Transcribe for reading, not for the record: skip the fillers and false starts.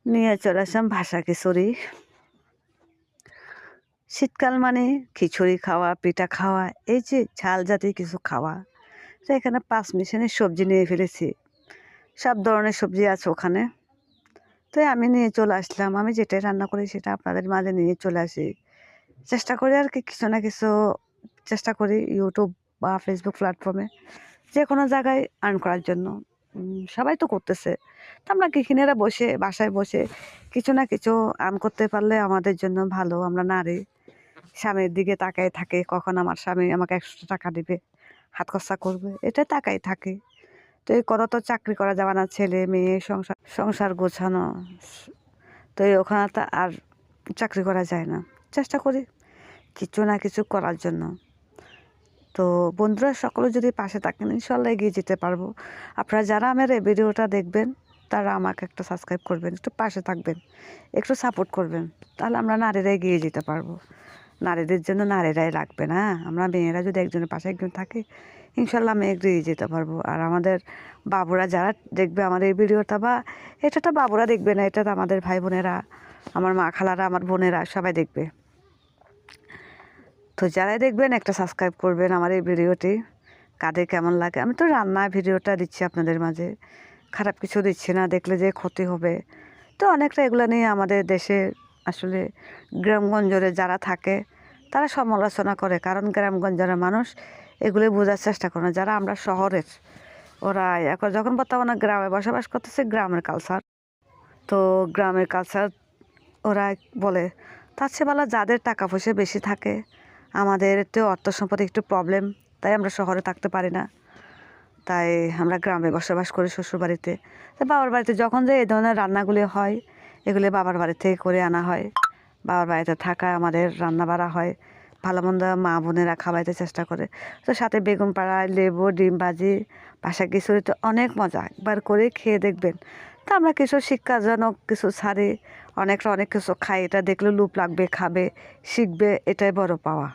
নিয়ে চলে আসলাম ভাষা খিচুড়ি। শীতকাল মানে খিচুড়ি খাওয়া, পিঠা খাওয়া, এই যে ঝাল জাতীয় কিছু খাওয়া। তো এখানে 5 মিশানের সবজি নিয়ে ফেলেছি, সব ধরনের সবজি আছে ওখানে। তো আমি নিয়ে চলে আসলাম, আমি যেটাই রান্না করি সেটা আপনাদের মাঝে নিয়ে চলে আসি। চেষ্টা করি আর কি, কিছু না কিছু চেষ্টা করি ইউটিউব বা ফেসবুক প্ল্যাটফর্মে যে কোনো জায়গায় আর্ন করার জন্য। সবাই তো করতেছে, তো আমরা গৃহিণীরা বসে বাসায় বসে কিছু না কিছু আর্ন করতে পারলে আমাদের জন্য ভালো। আমরা নারী স্বামীর দিকে তাকায় থাকে, কখন আমার স্বামী আমাকে 100 টাকা দিবে, হাত খরচা করবে, এটা তাকাই থাকে। তো এই কত তো চাকরি করা যাবে না, ছেলে মেয়ে সংসার সংসার গোছানো, তো এই ওখানে তো আর চাকরি করা যায় না। চেষ্টা করি কিছু না কিছু করার জন্য। তো বন্ধুরা সকলে যদি পাশে থাকেন ইনশাল্লাহ এগিয়ে যেতে পারবো। আপনারা যারা আমার এই ভিডিওটা দেখবেন তারা আমাকে একটা সাবস্ক্রাইব করবেন, একটু পাশে থাকবেন, একটু সাপোর্ট করবেন, তাহলে আমরা নারীরা এগিয়ে যেতে পারবো। নারীদের জন্য নারীরাই লাগবে না, আমরা মেয়েরা যদি একজনের পাশে একজন থাকে ইনশাল্লাহ আমি এগিয়ে যেতে পারবো। আর আমাদের বাবুরা যারা দেখবে আমার এই ভিডিওটা, বা এটা তো বাবুরা দেখবে না, এটা তো আমাদের ভাই বোনেরা, আমার মা খালারা, আমার বোনেরা সবাই দেখবে। তো যারাই দেখবেন একটা সাবস্ক্রাইব করবেন আমার এই ভিডিওটি। কাদের কেমন লাগে, আমি তো রান্না ভিডিওটা দিচ্ছি আপনাদের মাঝে, খারাপ কিছু দিচ্ছি না, দেখলে যে ক্ষতি হবে। তো অনেকটা এগুলো নিয়ে আমাদের দেশে আসলে গ্রামগঞ্জে যারা থাকে তারা সমালোচনা করে, কারণ গ্রামগঞ্জের মানুষ এগুলো বোঝার চেষ্টা করে না। যারা আমরা শহরের, ওরা এখন যখন বর্তমানে গ্রামে বসবাস করতেছে, গ্রামের কালচার, তো গ্রামের কালচার ওরা বলে। তার চেয়ে ভালো যাদের টাকা পয়সা বেশি থাকে, আমাদের তো অর্থ সম্পদে একটু প্রবলেম, তাই আমরা শহরে থাকতে পারি না, তাই আমরা গ্রামে বসবাস করি শ্বশুরবাড়িতে। তো বাবার বাড়িতে যখন যে এই ধরনের রান্নাগুলি হয়, এগুলি বাবার বাড়ি থেকে করে আনা হয়, বাবার বাড়িতে থাকা আমাদের রান্না বাড়া হয়, ভালো মন্দ মা বোনেরা খাওয়াইতে চেষ্টা করে। তো সাথে বেগুন পাড়া, লেবু, ডিম ভাজি, ভাষা খিচুড়ি, তো অনেক মজা, একবার করে খেয়ে দেখবেন। তো আমরা কিছু শিক্ষাজনক কিছু ছাড়ি, অনেকটা অনেক কিছু খাই, এটা দেখলে লোভ লাগবে, খাবে, শিখবে, এটাই বড় পাওয়া।